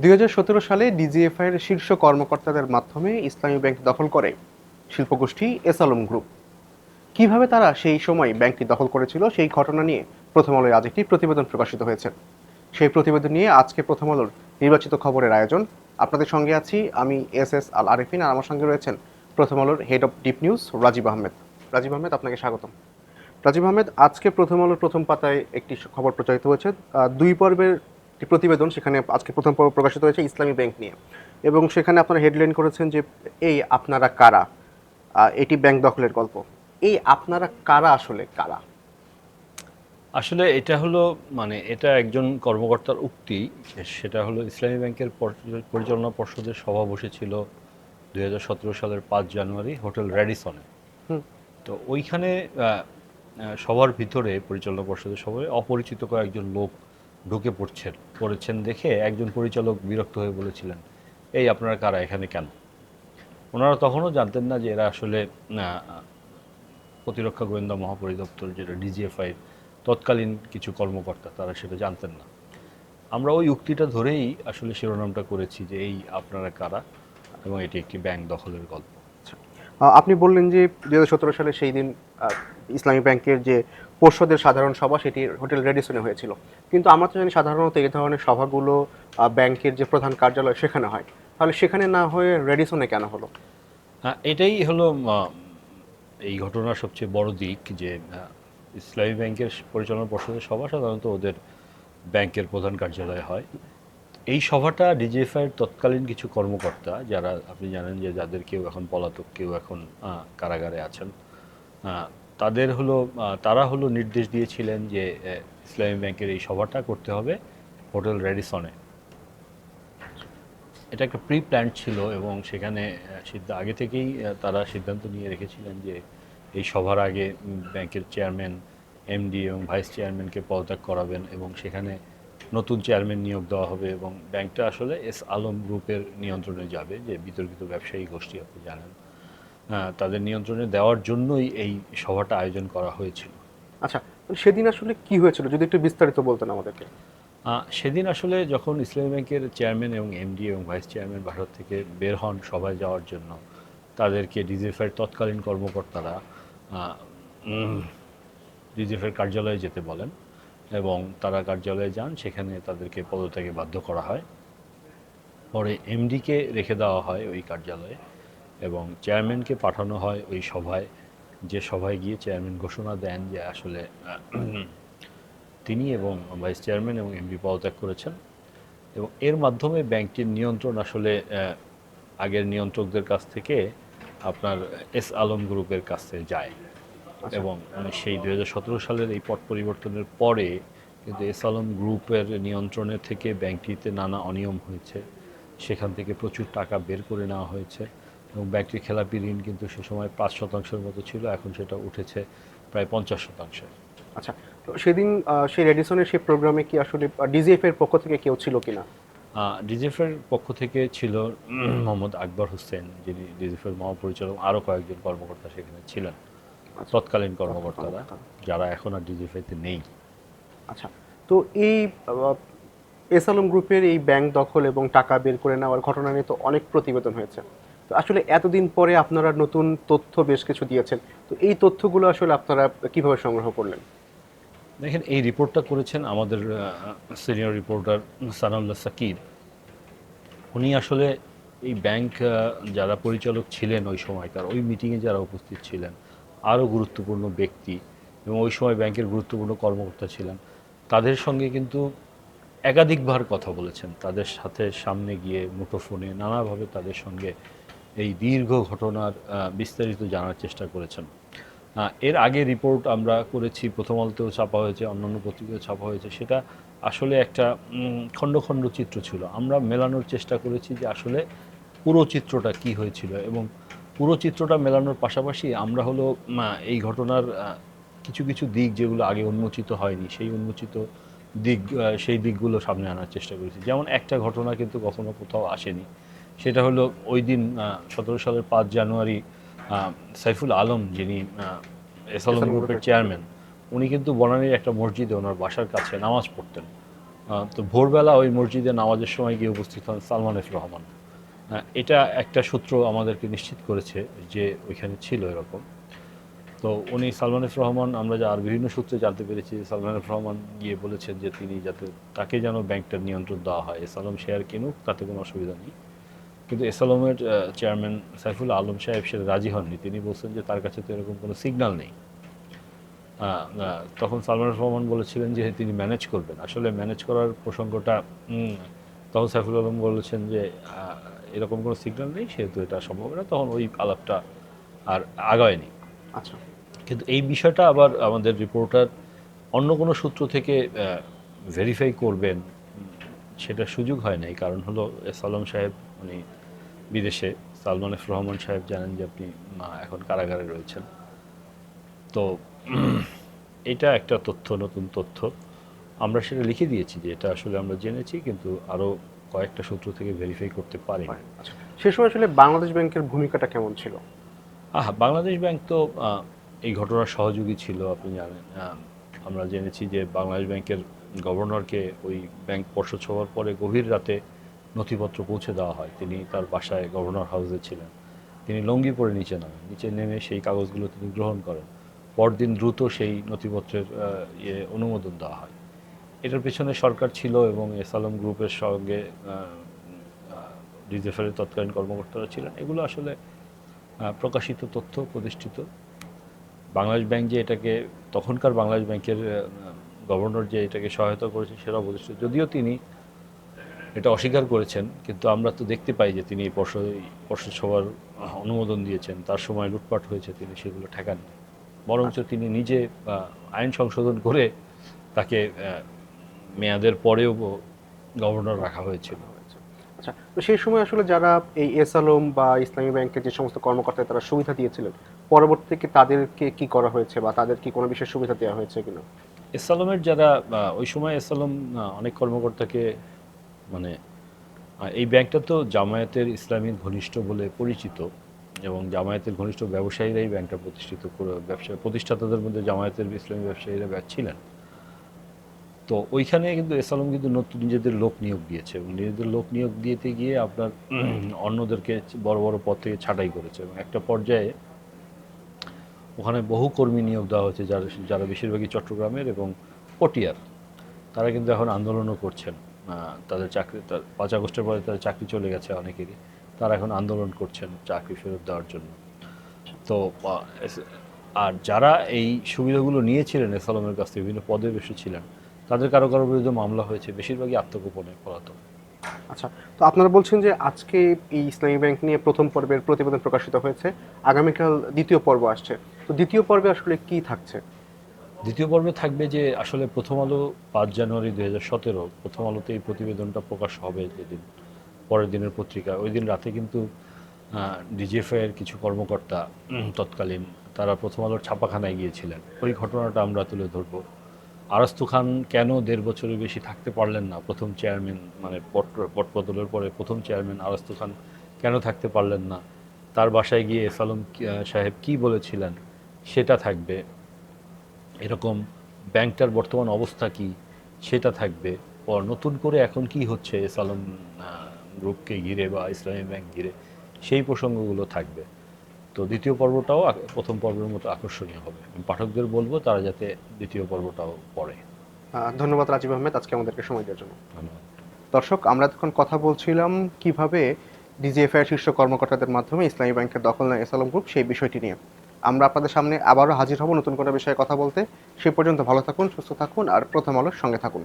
২০১৭ সালে ডিজিএফআই এর শীর্ষ কর্মকর্তাদের মাধ্যমে ইসলামী ব্যাংক দখল করে শিল্পগোষ্ঠী এস আলম গ্রুপ। কিভাবে তারা সেই সময় ব্যাংকটি দখল করেছিল সেই ঘটনা নিয়ে প্রথম আলোয় আজ একটি প্রতিবেদন প্রকাশিত হয়েছে। সেই প্রতিবেদন নিয়ে আজকে প্রথম আলোর নির্বাচিত খবরের আয়োজন। আপনাদের সঙ্গে আছি আমি এস আল আরেফিন, আর আমার সঙ্গে রয়েছেন প্রথম আলোর হেড অফ ডিপ নিউজ রাজীব আহমেদ। রাজীব আহমেদ, আপনাকে স্বাগতম। রাজীব আহমেদ, আজকে প্রথম আলোর প্রথম পাতায় একটি খবর প্রচারিত হয়েছে, দুই পর্বের একটি প্রতিবেদন। সেখানে আজকে প্রথম পর্ব প্রকাশিত হয়েছে ইসলামী ব্যাংক নিয়ে, এবং সেখানে আপনারা হেডলাইন করেছেন যে এই আপনারা কারা, এটি ব্যাংক দখলের গল্প। এই আপনারা কারা আসলে কারা? আসলে এটা হলো এটা একজন কর্মকর্তার উক্তি। সেটা হলো ইসলামী ব্যাংকের পরিচালনা পর্ষদের সভা বসেছিল 2017 সালের 5 জানুয়ারি হোটেল র্যাডিসনে। হুম। তো ওইখানে সবার ভিতরে পরিচালনা পর্ষদের সভায় অপরিচিত কয়েকজন লোক ঢুকে পড়েছেন দেখে একজন পরিচালক বিরক্ত হয়ে বলেছিলেন, এই আপনারা কারা, এখানে কেন? ওনারা তখনও জানতেন না যে এরা আসলে প্রতিরক্ষা গোয়েন্দা মহাপরিদপ্তর, যেটা ডিজিএফআই তৎকালীন কিছু কর্মকর্তা, তারা সেটা জানতেন না। আমরা ওই উক্তিটা ধরেই আসলে শিরোনামটা করেছি যে এই আপনারা কারা, এবং এটি একটি ব্যাংক দখলের গল্প। আপনি বললেন যে 2017 সালে সেই দিন ইসলামী ব্যাংকের যে পর্ষদের সাধারণ সভা সেটি হোটেল রেডিসনে হয়েছিল, কিন্তু আমরা তো জানি সাধারণত এই ধরনের সভাগুলো ব্যাংকের যে প্রধান কার্যালয় সেখানে হয়। তাহলে সেখানে না হয়ে রেডিসনে কেন হলো? এটাই হলো এই ঘটনার সবচেয়ে বড় দিক, যে ইসলামী ব্যাংকের পরিচালনা পর্ষদের সভা সাধারণত ওদের ব্যাংকের প্রধান কার্যালয়ে হয়। এই সভাটা ডিজিএফআইয়ের তৎকালীন কিছু কর্মকর্তা, যারা আপনি জানেন যে যাদের কেউ এখন পলাতক, কেউ এখন কারাগারে আছেন, তারা হলো নির্দেশ দিয়েছিলেন যে ইসলামী ব্যাংকের এই সভাটা করতে হবে হোটেল র্যাডিসনে। এটা একটা প্রি প্ল্যান্ড ছিল, এবং সেখানে আগে থেকেই তারা সিদ্ধান্ত নিয়ে রেখেছিলেন যে এই সভার আগে ব্যাংকের চেয়ারম্যান, এমডি এবং ভাইস চেয়ারম্যানকে পদত্যাগ করাবেন, এবং সেখানে নতুন চেয়ারম্যান নিয়োগ দেওয়া হবে, এবং ব্যাংকটা আসলে এস আলম গ্রুপের নিয়ন্ত্রণে যাবে, যে বিতর্কিত ব্যবসায়ী গোষ্ঠী, আপনি জানেন। তাদের নিয়ন্ত্রণে দেওয়ার জন্যই এই সভাটা আয়োজন করা হয়েছিল। আচ্ছা, সেদিন আসলে কি হয়েছিল যদি একটু বিস্তারিত বলতেন আমাদেরকে। সেদিন আসলে যখন ইসলামী ব্যাংকের চেয়ারম্যান এবং এমডি এবং ভাইস চেয়ারম্যান ভারত থেকে বের হন সভায় যাওয়ার জন্য, তাদেরকে ডিজিএফআইয়ের তৎকালীন কর্মকর্তারা ডিজিএফআইয়ের কার্যালয়ে যেতে বলেন, এবং তারা কার্যালয়ে যান। সেখানে তাদেরকে পদত্যাগে বাধ্য করা হয়। পরে এমডিকে রেখে দেওয়া হয় ওই কার্যালয়ে, এবং চেয়ারম্যানকে পাঠানো হয় ওই সভায়, যে সভায় গিয়ে চেয়ারম্যান ঘোষণা দেন যে আসলে তিনি এবং ভাইস চেয়ারম্যান এবং এমডি পদত্যাগ করেছেন, এবং এর মাধ্যমে ব্যাংকটির নিয়ন্ত্রণ আসলে আগের নিয়ন্ত্রকদের কাছ থেকে আপনার এস আলম গ্রুপের কাছে যায়। এবং সেই 2017 সালের এই পট পরিবর্তনের পরে কিন্তু এস আলম গ্রুপের নিয়ন্ত্রণের থেকে ব্যাংকটিতে নানা অনিয়ম হয়েছে। সেখান থেকে প্রচুর টাকা বের করে নেওয়া হয়েছে, এবং ব্যাংকটির খেলাপি ঋণ কিন্তু সে সময় 5% মতো ছিল, এখন সেটা উঠেছে প্রায় 50%। আচ্ছা, তো সেদিন সেই রেডিসনের সেই প্রোগ্রামে কি আসলে ডিজিএফ এর পক্ষ থেকে কেউ ছিল কিনা? ডিজিএফের পক্ষ থেকে ছিল মোহাম্মদ আকবর হোসেন, যিনি ডিজিএফের মহাপরিচালক, আরও কয়েকজন কর্মকর্তা সেখানে ছিলেন, তৎকালীন কর্মকর্তারা, যারা এখন আর ডিজিএফআইতে নেই। আচ্ছা, তো এই এস আলম গ্রুপের এই ব্যাংক দখল এবং টাকা বের করে নেওয়ার ঘটনা নিয়ে তো অনেক প্রতিবেদন হয়েছে। তো আসলে এতদিন পরে আপনারা নতুন তথ্য বেশ কিছু দিয়েছেন, তো এই তথ্যগুলো আসলে আপনারা কিভাবে সংগ্রহ করলেন? দেখেন, এই রিপোর্টটা করেছেন আমাদের সিনিয়র রিপোর্টার সানাউল্লাহ সাকির। উনি আসলে এই ব্যাংক যারা পরিচালক ছিলেন ওই সময়কার, ওই মিটিংয়ে যারা উপস্থিত ছিলেন, আরও গুরুত্বপূর্ণ ব্যক্তি এবং ওই সময় ব্যাংকের গুরুত্বপূর্ণ কর্মকর্তা ছিলেন, তাদের সঙ্গে কিন্তু একাধিকবার কথা বলেছেন। তাদের সাথে সামনে গিয়ে মুঠোফোনে নানাভাবে তাদের সঙ্গে এই দীর্ঘ ঘটনার বিস্তারিত জানার চেষ্টা করেছেন। এর আগে রিপোর্ট আমরা করেছি, প্রথম আলোতেও ছাপা হয়েছে, অন্যান্য পত্রিকায় ছাপা হয়েছে। সেটা আসলে একটা খণ্ড খণ্ড চিত্র ছিল। আমরা মেলানোর চেষ্টা করেছি যে আসলে পুরো চিত্রটা কি হয়েছিল, এবং পুরো চিত্রটা মেলানোর পাশাপাশি আমরা হলো এই ঘটনার কিছু কিছু দিক যেগুলো আগে উন্মোচিত হয়নি, সেই উন্মোচিত সেই দিকগুলো সামনে আনার চেষ্টা করেছি। যেমন একটা ঘটনা কিন্তু কখনো কোথাও আসেনি, সেটা হলো ওই দিন 17 সালের 5 জানুয়ারি সাইফুল আলম, যিনি এস আলম গ্রুপের চেয়ারম্যান, উনি কিন্তু বনানীর একটা মসজিদে ওনার বাসার কাছে নামাজ পড়তেন। তো ভোরবেলা ওই মসজিদে নামাজের সময় গিয়ে উপস্থিত হন সালমান এফ রহমান। এটা একটা সূত্র আমাদেরকে নিশ্চিত করেছে যে ওইখানে ছিল এরকম। তো উনি সালমান এফ রহমান, আমরা যা আর বিভিন্ন সূত্রে জানতে পেরেছি, সালমান এফ রহমান গিয়ে বলেছেন যে তিনি যাতে তাকে যেন ব্যাংকটার নিয়ন্ত্রণ দেওয়া হয়, এস আলম শেয়ার কিনুক, তাতে কোনো অসুবিধা নেই। কিন্তু এস আলমের চেয়ারম্যান সাইফুল আলম সাহেব সেটা রাজি হননি। তিনি বলছেন যে তার কাছে তো এরকম কোনো সিগন্যাল নেই। তখন সালমান এফ রহমান বলেছিলেন যে তিনি ম্যানেজ করবেন। আসলে ম্যানেজ করার প্রসঙ্গটা তখন সাইফুল আলম বলেছেন যে এরকম কোনো সিগন্যাল নেই, সেহেতু এটা সম্ভব না। তখন ওই আলাপটা আর আগায়নি। আচ্ছা, কিন্তু এই বিষয়টা আবার আমাদের রিপোর্টার অন্য কোনো সূত্র থেকে ভেরিফাই করবেন সেটা সুযোগ হয় নাই। কারণ হলো এস আলম সাহেব উনি বিদেশে, সালমান এফ রহমান সাহেব জানেন যে আপনি এখন কারাগারে রয়েছেন। তো এটা একটা তথ্য, নতুন তথ্য। আমরা সেটা লিখে দিয়েছি যে এটা আসলে আমরা জেনেছি, কিন্তু আরও কয়েকটা সূত্র থেকে ভেরিফাই করতে পারিনি। আচ্ছা। সে সময় আসলে বাংলাদেশ ব্যাংকের ভূমিকাটা কেমন ছিল? বাংলাদেশ ব্যাংক তো এই ঘটনার সহযোগী ছিল, আপনি জানেন। আমরা জেনেছি যে বাংলাদেশ ব্যাংকের গভর্নরকে ওই ব্যাংক পর্ষদ সভার পরে গভীর রাতে নথিপত্র পৌঁছে দেওয়া হয়। তিনি তার বাসায় গভর্নর হাউসে ছিলেন। তিনি লুঙ্গি পরে নিচে নামেন, নিচে নেমে সেই কাগজগুলো তিনি গ্রহণ করেন। পরদিন দ্রুত সেই নথিপত্রের অনুমোদন দেওয়া হয়। এটার পেছনে সরকার ছিল এবং এস আলম গ্রুপের সঙ্গে ডিজিএফআইয়ের তৎকালীন কর্মকর্তারা ছিলেন। এগুলো আসলে প্রকাশিত তথ্য, প্রতিষ্ঠিত। বাংলাদেশ ব্যাংক যে এটাকে, তখনকার বাংলাদেশ ব্যাংকের গভর্নর যে এটাকে সহায়তা করেছেন সেটাও প্রতিষ্ঠিত, যদিও তিনি এটা অস্বীকার করেছেন। কিন্তু আমরা তো দেখতে পাই যে তিনি পর্ষদ সভার অনুমোদন দিয়েছেন, তার সময় লুটপাট হয়েছে, তিনি সেগুলো ঠেকাননি। বরঞ্চ তিনি নিজে আইন সংশোধন করে তাকে মেয়াদের পরেও গভর্নর রাখা হয়েছিল। আচ্ছা, তো সেই সময় আসলে যারা এই এস আলম বা ইসলামী ব্যাংকের যে সমস্ত কর্মকর্তা তারা সুবিধা দিয়েছিলেন, পরবর্তীতে কি তাদেরকে কি করা হয়েছে বা তাদের কি কোনো বিশেষ সুবিধা দেওয়া হয়েছে কিনা? এস আলমের যারা ওই সময় এস আলম অনেক কর্মকর্তাকে, মানে এই ব্যাংকটা তো জামায়াতের ইসলামীর ঘনিষ্ঠ বলে পরিচিত, এবং জামায়াতের ঘনিষ্ঠ ব্যবসায়ীরাই ব্যাংকটা প্রতিষ্ঠিত করে, প্রতিষ্ঠাতাদের মধ্যে জামায়াতের ইসলামী ব্যবসায়ীরা ছিলেন। তো ওইখানে কিন্তু এস আলম কিন্তু নতুন নিজেদের লোক নিয়োগ দিয়েছে, এবং নিজেদের লোক নিয়োগ দিতে গিয়ে আপনার অন্যদেরকে বড় বড় পদ থেকে ছাঁটাই করেছে, এবং একটা পর্যায়ে ওখানে বহু কর্মী নিয়োগ দেওয়া হয়েছে যারা বেশিরভাগই চট্টগ্রামের এবং পটিয়ার। তারা কিন্তু এখন আন্দোলনও করছেন। তাদের চাকরি, 5 আগস্টের পরে তাদের চাকরি চলে গেছে অনেকেরই। তারা এখন আন্দোলন করছেন চাকরি ফেরত দেওয়ার জন্য। তো আর যারা এই সুবিধাগুলো নিয়েছিলেন এস আলমের কাছ থেকে, বিভিন্ন পদে বসেছিলেন, তাদের কারো কারো বিরুদ্ধে মামলা হয়েছে, বেশিরভাগই আত্মগোপনে পলাতক। আচ্ছা, তো আপনারা বলছেন যে আজকে এই ইসলামী ব্যাংক নিয়ে প্রথম পর্বের প্রতিবেদন প্রকাশিত হয়েছে, আগামীকাল দ্বিতীয় পর্ব আসছে। তো দ্বিতীয় পর্বে আসলে কি থাকছে? দ্বিতীয় পর্বে থাকবে যে আসলে প্রথম আলো 5 জানুয়ারি 2017 প্রথম আলোতে এই প্রতিবেদনটা প্রকাশ হবে, যেদিন পরের দিনের পত্রিকা, ওই দিন রাতে কিন্তু ডিজিএফআইয়ের কিছু কর্মকর্তা তৎকালীন তারা প্রথম আলোর ছাপাখানায় গিয়েছিলেন। ওই ঘটনাটা আমরা তুলে ধরব। আরাস্তু খান কেন 1.5 বছরের বেশি থাকতে পারলেন না, প্রথম চেয়ারম্যান, মানে পটবদলের পরে প্রথম চেয়ারম্যান আরাস্তু খান কেন থাকতে পারলেন না, তার বাসায় গিয়ে এস আলম সাহেব কী বলেছিলেন সেটা থাকবে। এরকম ব্যাংকটার বর্তমান অবস্থা কি সেটা থাকবে। নতুন করে এখন কি হচ্ছে এস আলম গ্রুপকে ঘিরে বা ইসলামী ব্যাংক ঘিরে, সেই প্রসঙ্গগুলো থাকবে। তো দ্বিতীয় পর্বটাও প্রথম পর্বের মতো আকর্ষণীয় হবে। আমি পাঠকদের বলবো তারা যাতে দ্বিতীয় পর্বটাও পড়ে। ধন্যবাদ রাজীব আহমেদ আজকে আমাদেরকে সময় দেওয়ার জন্য। ধন্যবাদ। দর্শক, আমরা তখন কথা বলছিলাম কিভাবে ডিজিএফআইয়ের শীর্ষ কর্মকর্তাদের মাধ্যমে ইসলামী ব্যাংকের দখল নেয় এস আলম গ্রুপ, সেই বিষয়টি নিয়ে। আমরা আপনাদের সামনে আবারও হাজির হব নতুন কোনো বিষয়ে কথা বলতে। সে পর্যন্ত ভালো থাকুন, সুস্থ থাকুন আর প্রথম আলোর সঙ্গে থাকুন।